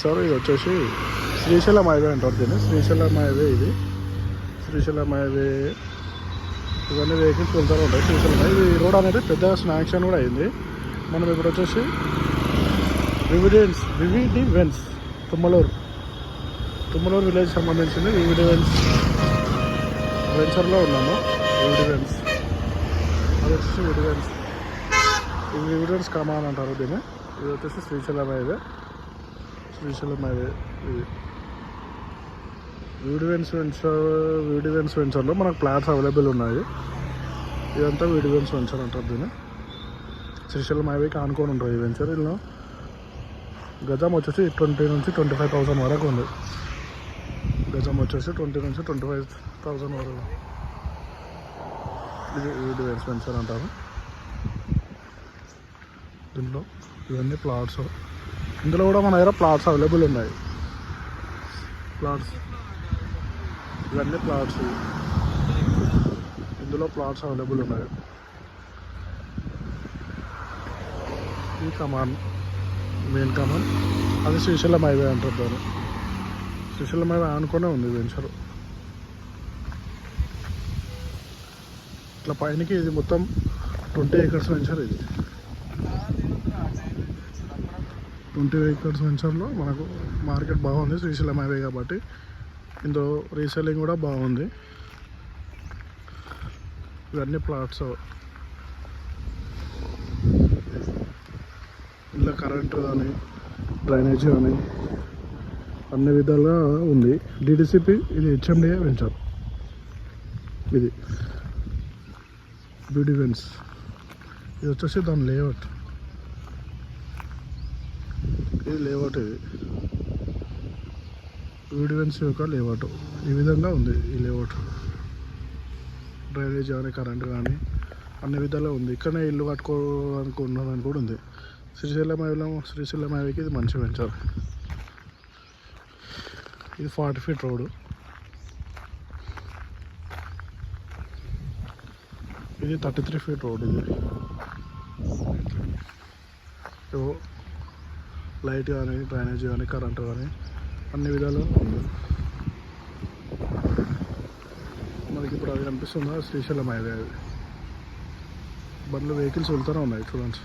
Sir ఇది వచ్చేసి Srisailam highway అంటారు దీన్ని. శ్రీశైలం హైవే ఇది. శ్రీశైలం హైవే ఇవన్నీ వెహికల్స్ వెళ్తూ ఉంటాయి. శ్రీశైలం ఇది రోడ్ అనేది పెద్ద శాంక్షన్ కూడా అయింది. మనం ఇప్పుడు వచ్చేసి వివిడి వెన్స్ తుమ్మలూరు విలేజ్ సంబంధించింది వివిడి వెంచర్లో ఉన్నాము. వివిడి వెన్స్ అది వచ్చేసి వివిడెన్స్ కమాన్ అంటారు దీన్ని. ఇది వచ్చేసి శ్రీశైలం హైవే ఇది వివిడెన్స్ వెంచర్లో మనకు ప్లాట్స్ అవైలబుల్ ఉన్నాయి. ఇదంతా వివిడెన్స్ వెంచర్ అంటారు దీన్ని. శ్రీశైలం హైవేకి ఆనుకొని ఉంటుంది ఈ వెంచర్. ఇలా గజం వచ్చేసి 20 నుంచి 25,000 వరకు ఉంది. గజం వచ్చేసి 20 నుంచి 25,000 వరకు. ఇది వివిడెన్స్ వెంచర్ అంటారు. దీంట్లో ఇవన్నీ ప్లాట్స్. ఇందులో కూడా మన దగ్గర ప్లాట్స్ అవైలబుల్ ఉన్నాయి. ఇవన్నీ ప్లాట్స్. ఇందులో ప్లాట్స్ అవైలబుల్ ఉన్నాయి. ఈ మెయిన్ కమాన్ అది శ్రీశైలం హైవే అంటారు దాన్ని. శ్రీశైలం హైవే ఆనుకొనే ఉంది వెంచర్. ఇట్లా పైనకి ఇది మొత్తం 20 acres వెంచర్. ఇది 20 acres వెంచర్లో మనకు మార్కెట్ బాగుంది. శ్రీశైలం హైవే కాబట్టి ఇందులో రీసేలింగ్ కూడా బాగుంది. ఇవన్నీ ప్లాట్స్. ఇలా కరెంటు కానీ డ్రైనేజ్ కానీ అన్ని విధాలుగా ఉంది. డిడిసిపి ఇది హెచ్ఎండిఏ వెంచర్. ఇది బ్యూటీ వెన్స్. ఇది వచ్చేసి దాని లేఅవుట్. ఇది లేఅవుట్. ఇది బ్యూటీ వెన్స్ యొక్క లేఅవుట్ ఈ విధంగా ఉంది. ఈ లేఅవుట్ డ్రైనేజ్ కానీ కరెంటు కానీ అన్ని విధాలుగా ఉంది. ఇక్కడనే ఇల్లు కట్టుకోవడానికి ఉన్నదని కూడా ఉంది. శ్రీశైలం హైవేకి ఇది మంచి వెంచర్. ఇది 40 feet రోడ్డు. ఇది 33 feet రోడ్. ఇది లైట్ కానీ డ్రైనేజ్ కానీ కరెంటు కానీ అన్ని విధాలుగా ఉంది. మనకి ఇప్పుడు అది కనిపిస్తుందా శ్రీశైలం హైవే. అది బండ్లు వెహికల్స్ వెళ్తూనే ఉన్నాయి చూడండి.